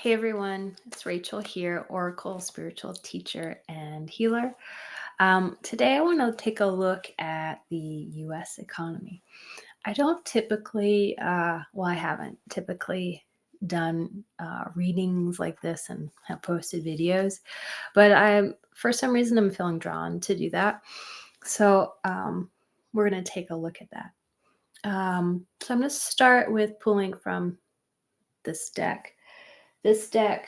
Hey everyone, it's Rachel here, Oracle spiritual teacher and healer. Today I want to take a look at the US economy. I don't typically, I haven't typically done readings like this and have posted videos, but for some reason, I'm feeling drawn to do that. So we're going to take a look at that. So I'm going to start with pulling from this deck. This deck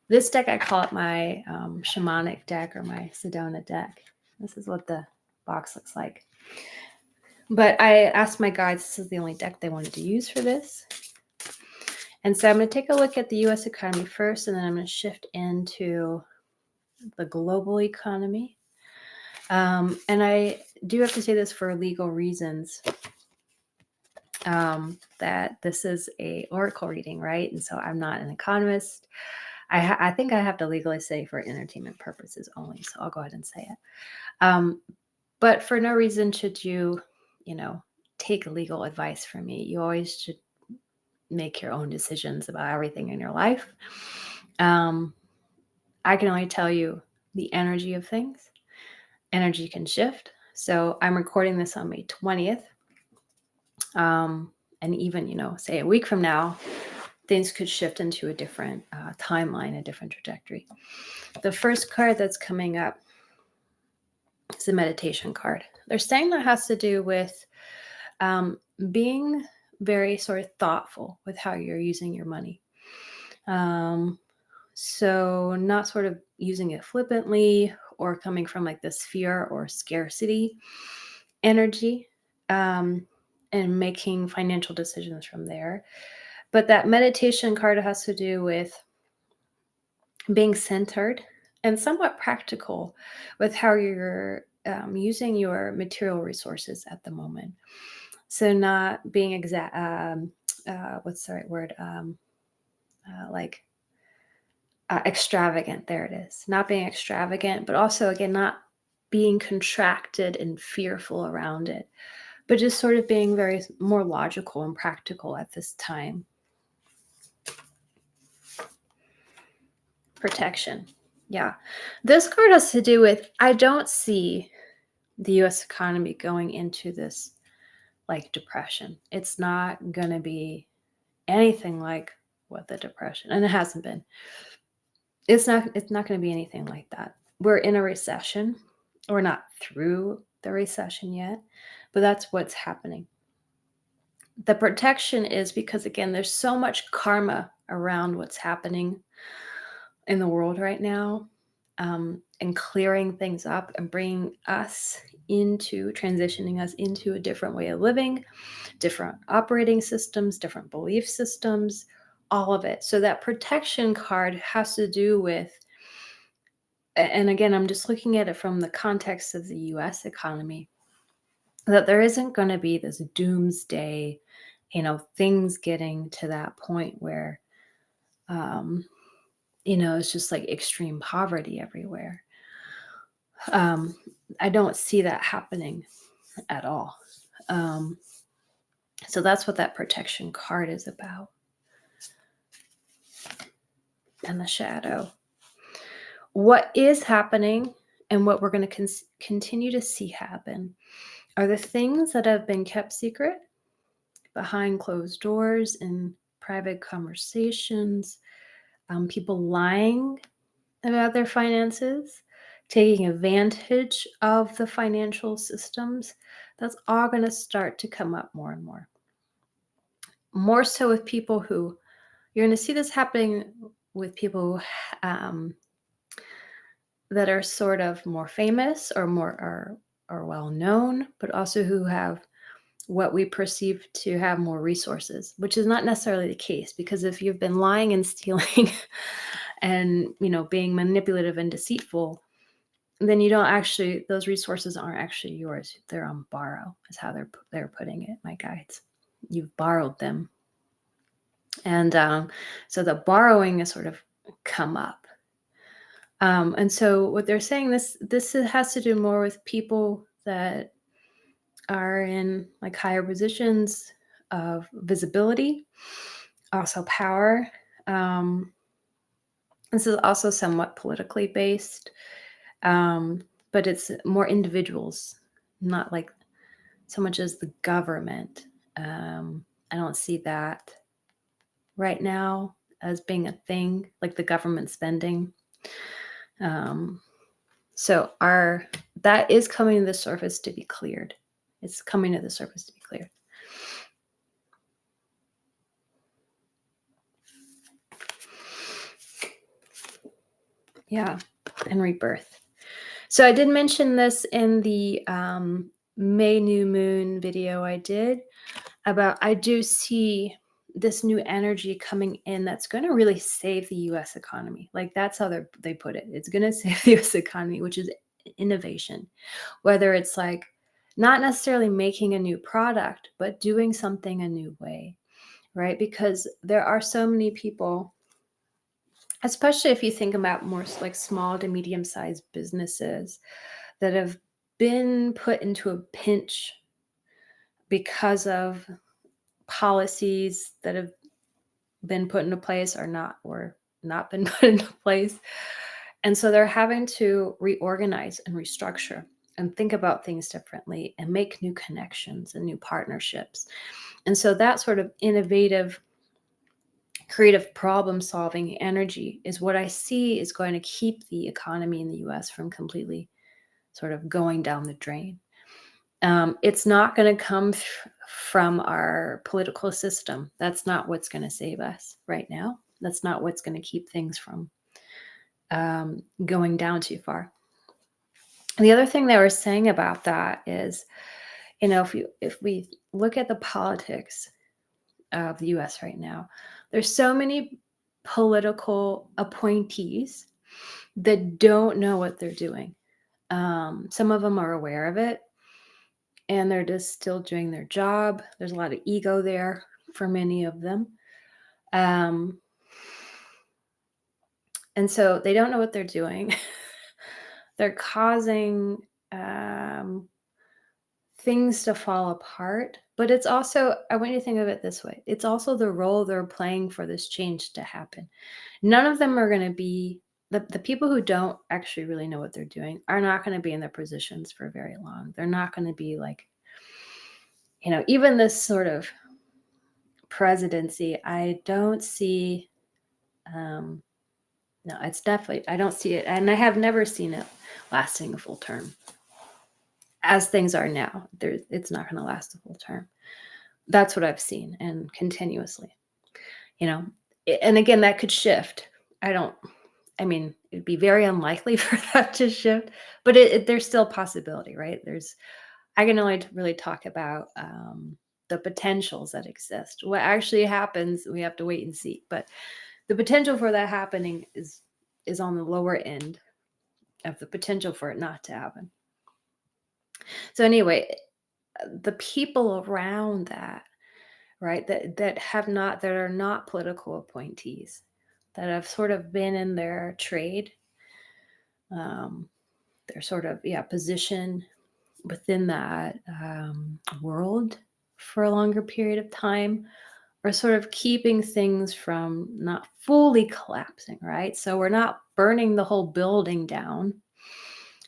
This deck, I call it my shamanic deck or my Sedona deck. This is what the box looks like. But I asked my guides, this is the only deck they wanted to use for this. And so I'm going to take a look at the US economy first, and then I'm going to shift into the global economy. And I do have to say this for legal reasons, that this is a oracle reading, right? And so I'm not an economist. I think I have to legally say for entertainment purposes only, so I'll go ahead and say it. But for no reason should you take legal advice from me. You always should make your own decisions about everything in your life. I can only tell you the energy of things. Energy can shift. So I'm recording this on May 20th. And even, say a week from now, things could shift into a different timeline, a different trajectory. The first card that's coming up is a meditation card. They're saying that has to do with being very sort of thoughtful with how you're using your money. So not sort of using it flippantly or coming from like this fear or scarcity energy, and making financial decisions from there. But that meditation card has to do with being centered and somewhat practical with how you're using your material resources at the moment. So not being exact, what's the right word? Extravagant. There it is. Not being extravagant, but also again, not being contracted and fearful around it, but just sort of being very more logical and practical at this time. Protection. Yeah. This card has to do with, I don't see the US economy going into this like depression. It's not going to be anything like what the depression, and it hasn't been. It's not going to be anything like that. We're in a recession. We're not through the recession yet, but that's what's happening. The protection is because, again, there's so much karma around what's happening in the world right now, and clearing things up and bringing us transitioning us into a different way of living, different operating systems, different belief systems, all of it. So that protection card has to do with, and again, I'm just looking at it from the context of the US economy, that there isn't going to be this doomsday, things getting to that point where, it's just like extreme poverty everywhere. I don't see that happening at all. So that's what that protection card is about. And the shadow. What is happening and what we're going to continue to see happen are the things that have been kept secret behind closed doors in private conversations, people lying about their finances, taking advantage of the financial systems. That's all going to start to come up more and more. More so with people who, you're going to see this happening with people that are sort of more famous or more are well known, but also who have what we perceive to have more resources, which is not necessarily the case, because if you've been lying and stealing and being manipulative and deceitful, then you don't actually, those resources aren't actually yours. They're on borrow, is how they're putting it, my guides. You've borrowed them. And so the borrowing has sort of come up. And so what they're saying, this has to do more with people that are in like higher positions of visibility, Also power. Um, this is also somewhat politically based, um, but it's more individuals, not like so much as the government. I don't see that right now as being a thing, like the government spending. Um, so our that is coming to the surface to be cleared. It's coming to the surface to be cleared. Yeah, and rebirth. So I did mention this in the May new moon video I did about I do see this new energy coming in that's going to really save the US economy. Like that's how they put it. It's going to save the US economy, which is innovation. Whether it's like not necessarily making a new product, but doing something a new way, right? Because there are so many people, especially if you think about more like small to medium sized businesses that have been put into a pinch because of policies that have been put into place or not been put into place. And so they're having to reorganize and restructure and think about things differently and make new connections and new partnerships. And so that sort of innovative, creative problem solving energy is what I see is going to keep the economy in the US from completely sort of going down the drain. It's not going to come from our political system. That's not what's going to save us right now. That's not what's going to keep things from going down too far. And the other thing they were saying about that is, if we look at the politics of the U.S. right now, there's so many political appointees that don't know what they're doing. Some of them are aware of it, and they're just still doing their job. There's a lot of ego there for many of them. Um, and so they don't know what they're doing. They're causing things to fall apart. But it's also, I want you to think of it this way, it's also the role they're playing for this change to happen. None of them are going to be, the people who don't actually really know what they're doing are not going to be in their positions for very long. They're not going to be like, even this sort of presidency, I don't see, no, it's definitely, I don't see it. And I have never seen it lasting a full term. As things are now, it's not going to last a full term. That's what I've seen, and continuously, you know. And again, that could shift. I mean, it'd be very unlikely for that to shift, but there's still possibility, right? I can only really talk about the potentials that exist. What actually happens, we have to wait and see. But the potential for that happening is on the lower end of the potential for it not to happen. So anyway, the people around that, right, that are not political appointees, that have sort of been in their trade, um, their sort of position within that world for a longer period of time, are sort of keeping things from not fully collapsing, right? So we're not burning the whole building down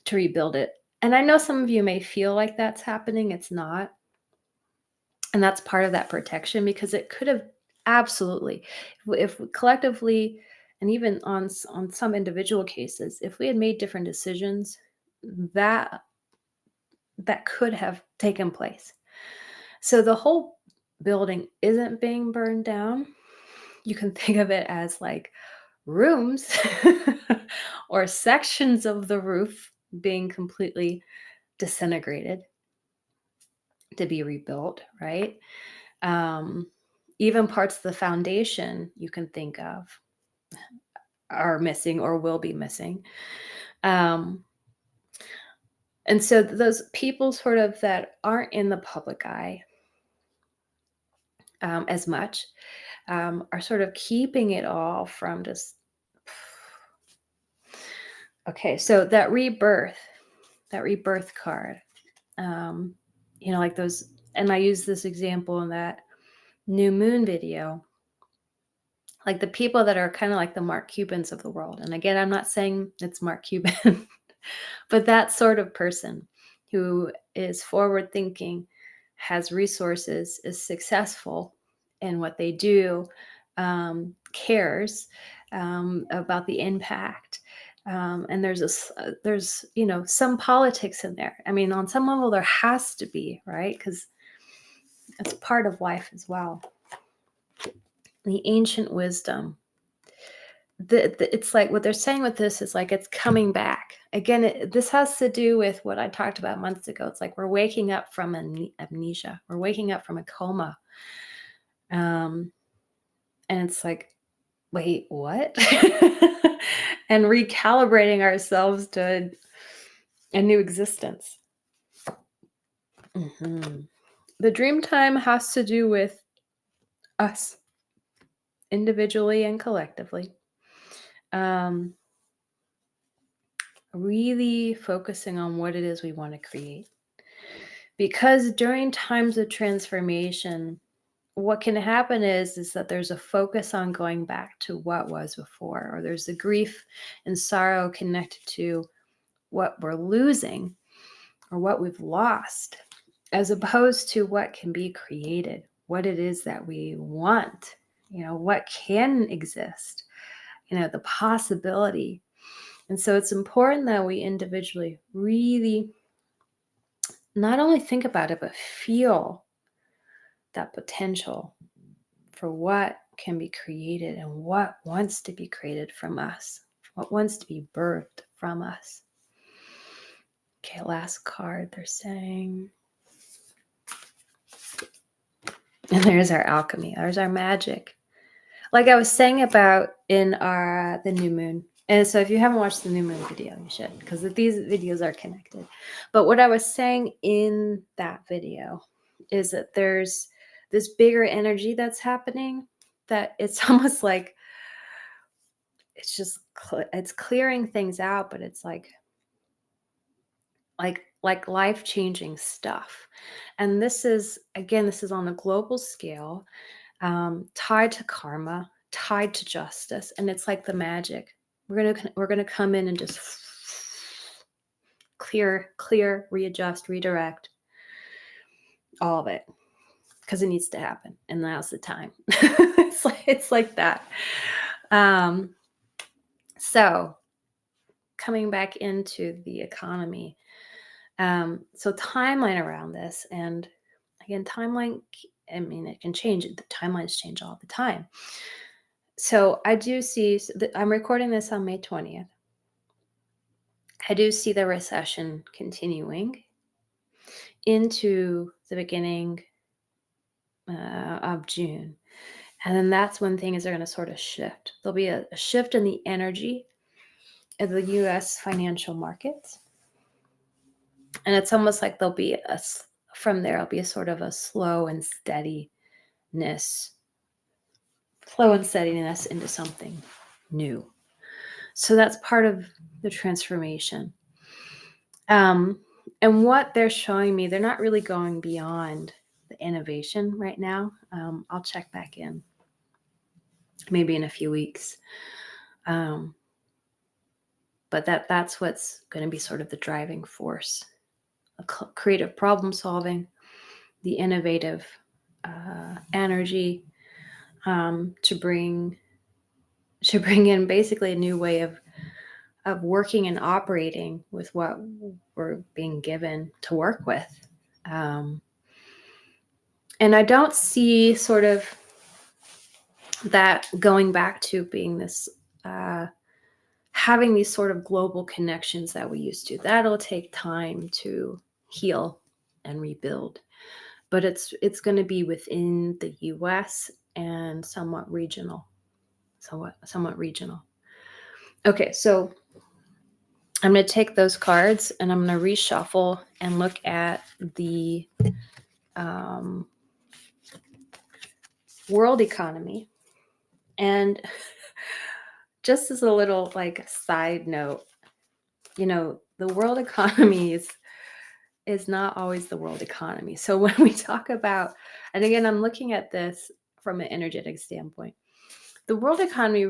to rebuild it. And I know some of you may feel like that's happening. It's not. And that's part of that protection, because it could have absolutely, if we collectively, and even on some individual cases, if we had made different decisions, that that could have taken place. So the whole building isn't being burned down. You can think of it as like rooms or sections of the roof being completely disintegrated to be rebuilt, right? Um, Even parts of the foundation you can think of are missing or will be missing. Um, and so those people sort of that aren't in the public eye as much are sort of keeping it all from just. Okay, so that rebirth card, like those, and I use this example in that new moon video. like the people that are kind of like the Mark Cubans of the world. And again, I'm not saying it's Mark Cuban, but that sort of person who is forward thinking, has resources, is successful in what they do, cares about the impact. And there's some politics in there. I mean, on some level, there has to be, right? Because it's part of life as well. The ancient wisdom. It's like what they're saying with this is like it's coming back again. This has to do with what I talked about months ago. It's like we're waking up from amnesia. We're waking up from a coma, and it's like, wait, what? And recalibrating ourselves to a new existence. The dream time has to do with us individually and collectively. Really focusing on what it is we want to create. Because during times of transformation, what can happen is that there's a focus on going back to what was before, or there's the grief and sorrow connected to what we're losing or what we've lost, as opposed to what can be created, what it is that we want, what can exist, the possibility. And so it's important that we individually really not only think about it, but feel that potential for what can be created and what wants to be created from us, what wants to be birthed from us. Okay, last card they're saying. And there's our alchemy, there's our magic. Like I was saying about in the new moon. And so if you haven't watched the new moon video, you should, because these videos are connected. But what I was saying in that video is that there's this bigger energy that's happening, that it's almost like it's just it's clearing things out, but it's like life-changing stuff. And this is on a global scale, tied to karma, tied to justice, and it's like the magic. We're gonna come in and just clear, readjust, redirect, all of it, because it needs to happen, and now's the time. it's like that. So coming back into the economy, so timeline around this, and again, timeline. I mean, it can change. The timelines change all the time. So I do see. I'm recording this on May 20th. I do see the recession continuing into the beginning of June. And then that's when things are going to sort of shift. There'll be a shift in the energy of the US financial markets. And it's almost like from there, it'll be a sort of a flow and steadiness into something new. So that's part of the transformation. And what they're showing me, they're not really going beyond the innovation right now. I'll check back in maybe in a few weeks. But that's what's going to be sort of the driving force: creative problem solving, the innovative energy, to bring in basically a new way of working and operating with what we're being given to work with. And I don't see sort of that going back to being this, having these sort of global connections that we used to. That'll take time to heal and rebuild. But it's going to be within the US and somewhat regional. Okay, so I'm going to take those cards and I'm going to reshuffle and look at the world economy. And just as a little like side note, the world economy is not always the world economy. So when we talk about, and again, I'm looking at this from an energetic standpoint. the world economy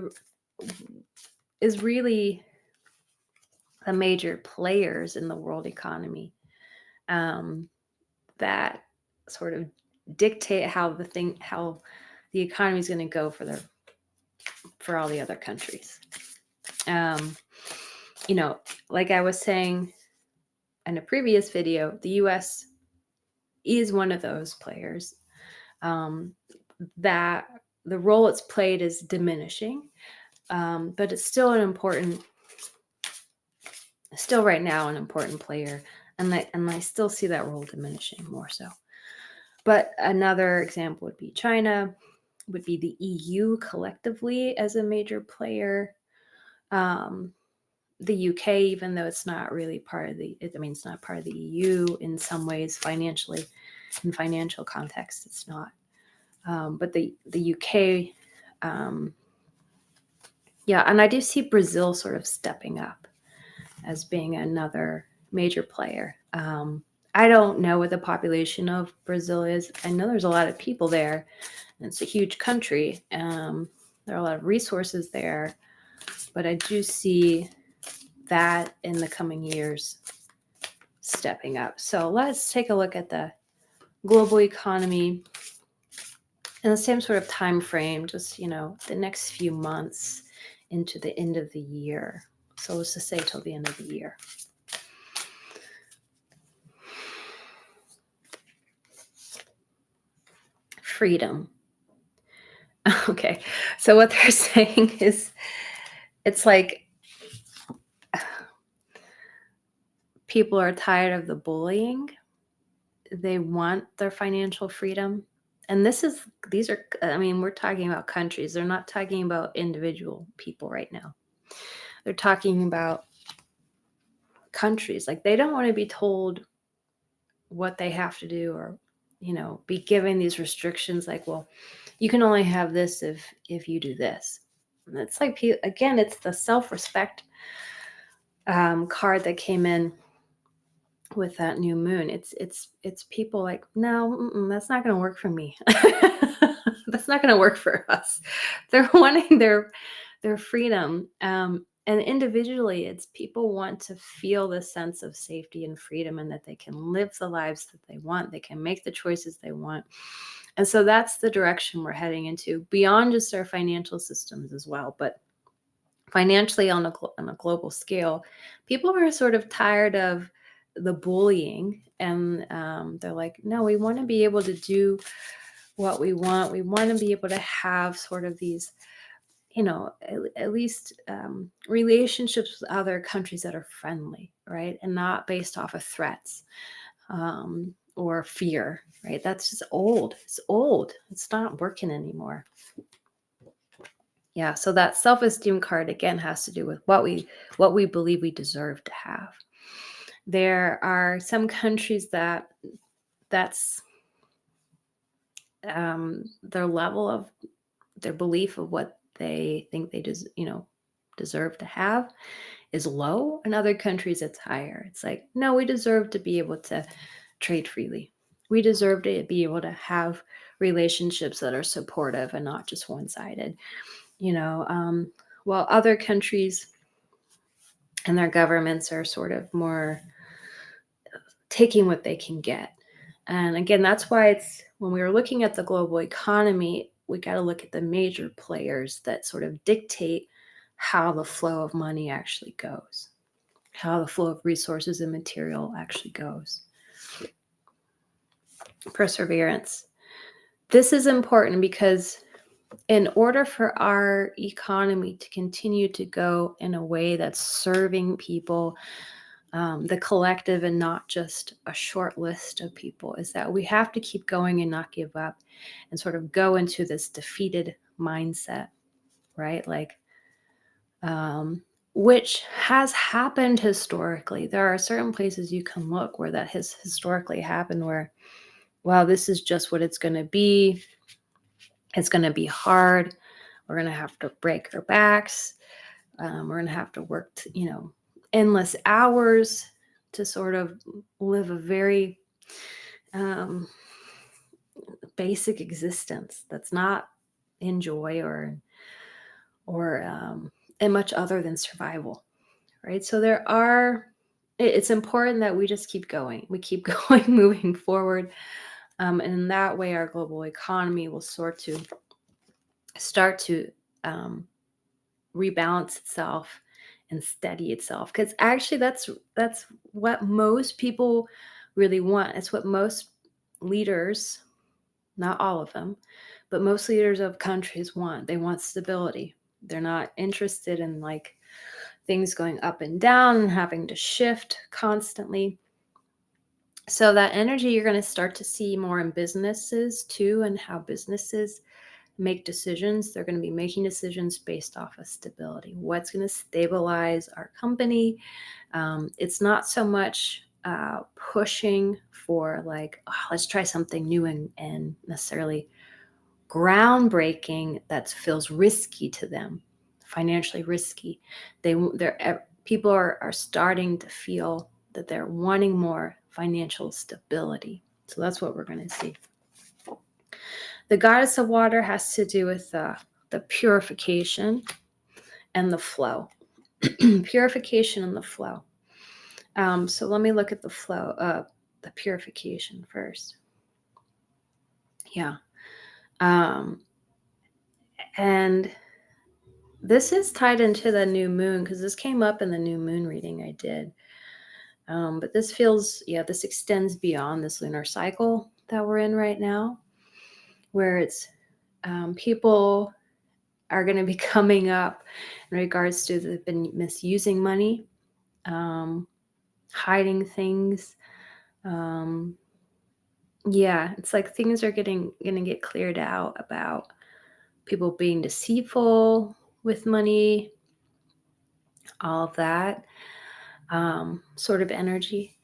is really the major players in the world economy um, that sort of dictate how the economy is going to go for all the other countries. Um, like I was saying in a previous video, the U.S. is one of those players. That the role it's played is diminishing, but it's still still right now an important player, and I still see that role diminishing more so. But another example would be China, would be the EU collectively as a major player. The UK, even though it's not really part of it's not part of the EU in some ways financially, in financial context, it's not. But the UK, yeah, and I do see Brazil sort of stepping up as being another major player. I don't know what the population of Brazil is. I know there's a lot of people there, and it's a huge country. There are a lot of resources there, but I do see that in the coming years stepping up. So let's take a look at the global economy in the same sort of time frame, just the next few months into the end of the year. So let's just say till the end of the year. Freedom. Okay, so what they're saying is it's like people are tired of the bullying. They want their financial freedom. And we're talking about countries. They're not talking about individual people right now. They're talking about countries. Like, they don't want to be told what they have to do, or be given these restrictions like, well, you can only have this if you do this. And it's like, again, it's the self-respect card that came in with that new moon. It's people like, no, that's not going to work for me. That's not going to work for us. They're wanting their freedom. And individually, it's people want to feel the sense of safety and freedom, and that they can live the lives that they want. They can make the choices they want. And so that's the direction we're heading into, beyond just our financial systems as well. But financially, on a global scale, people are sort of tired of the bullying, and they're like, no, we want to be able to do what we want. We want to be able to have sort of these, at least relationships with other countries that are friendly, right? And not based off of threats or fear, right? That's just old. It's old. It's not working anymore. Yeah, so that self-esteem card again has to do with what we believe we deserve to have. There are some countries that's their level of their belief of what they think they deserve to have is low. In other countries, it's higher. It's like, no, we deserve to be able to trade freely. We deserve to be able to have relationships that are supportive and not just one-sided. While other countries and their governments are sort of more taking what they can get. And again, that's why when we were looking at the global economy, we got to look at the major players that sort of dictate how the flow of money actually goes, how the flow of resources and material actually goes. Perseverance. This is important because in order for our economy to continue to go in a way that's serving people, the collective, and not just a short list of people, is that we have to keep going and not give up, and sort of go into this defeated mindset, right? Like, which has happened historically. There are certain places you can look where that has historically happened, where, well, this is just what it's going to be. It's going to be hard. We're going to have to break our backs. We're going to have to work, endless hours to sort of live a very basic existence that's not in joy or or and much other than survival, right? So it's important that we just keep going. We keep going, moving forward. And in that way, our global economy will start to um, rebalance itself and steady itself. Because actually, that's what most people really want. It's what most leaders, not all of them, but most leaders of countries want. They want stability. They're not interested in like things going up and down and having to shift constantly. So that energy you're going to start to see more in businesses too, and how businesses make decisions. They're going to be making decisions based off of stability. What's going to stabilize our company? It's not so much pushing for like, oh, let's try something new and necessarily groundbreaking that feels risky to them, financially risky. People are starting to feel that they're wanting more financial stability. So that's what we're going to see. The goddess of water has to do with the purification and the flow. Purification and the flow. So let me look at the flow, the purification first. Yeah. And this is tied into the new moon because this came up in the new moon reading I did. But this this extends beyond this lunar cycle that we're in right now, where it's people are going to be coming up in regards to they've been misusing money, hiding things. It's like things are going to get cleared out about people being deceitful with money, all of that sort of energy.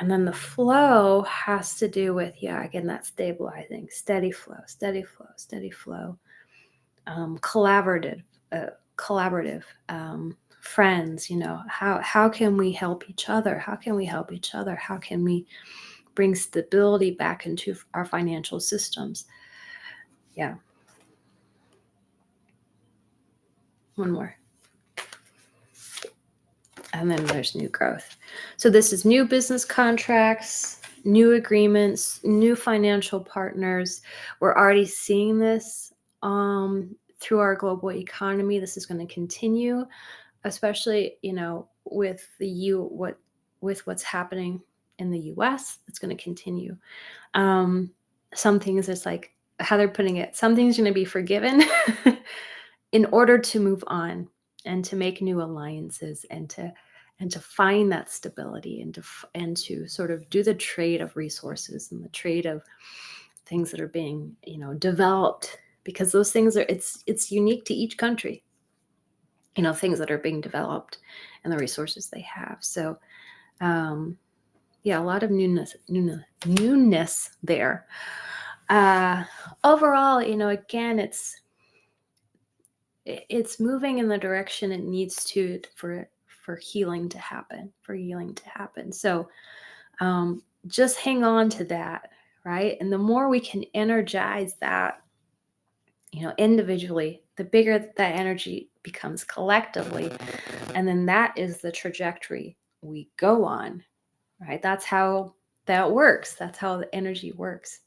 And then the flow has to do with, again, that stabilizing, steady flow, steady flow, steady flow, collaborative, friends. How can we help each other? How can we help each other? How can we bring stability back into our financial systems? Yeah. One more. And then there's new growth. So this is new business contracts, new agreements, new financial partners. We're already seeing this through our global economy. This is going to continue, especially with with what's happening in the U.S. It's going to continue. Some things, it's like how they're putting it. Some things are going to be forgiven in order to move on and to make new alliances and to find that stability and to sort of do the trade of resources and the trade of things that are being developed, because those things it's unique to each country, things that are being developed and the resources they have. So a lot of newness there. Overall, again, it's moving in the direction it needs to for healing to happen, So just hang on to that, right? And the more we can energize that, individually, the bigger that energy becomes collectively. And then that is the trajectory we go on, right? That's how that works. That's how the energy works.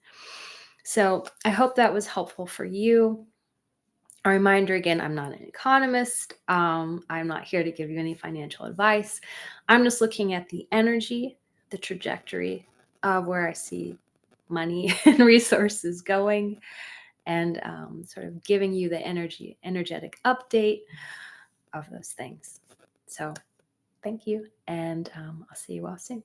So I hope that was helpful for you. A reminder again, I'm not an economist. I'm not here to give you any financial advice. I'm just looking at the energy, the trajectory of where I see money and resources going, and sort of giving you the energetic update of those things. So thank you, and I'll see you all soon.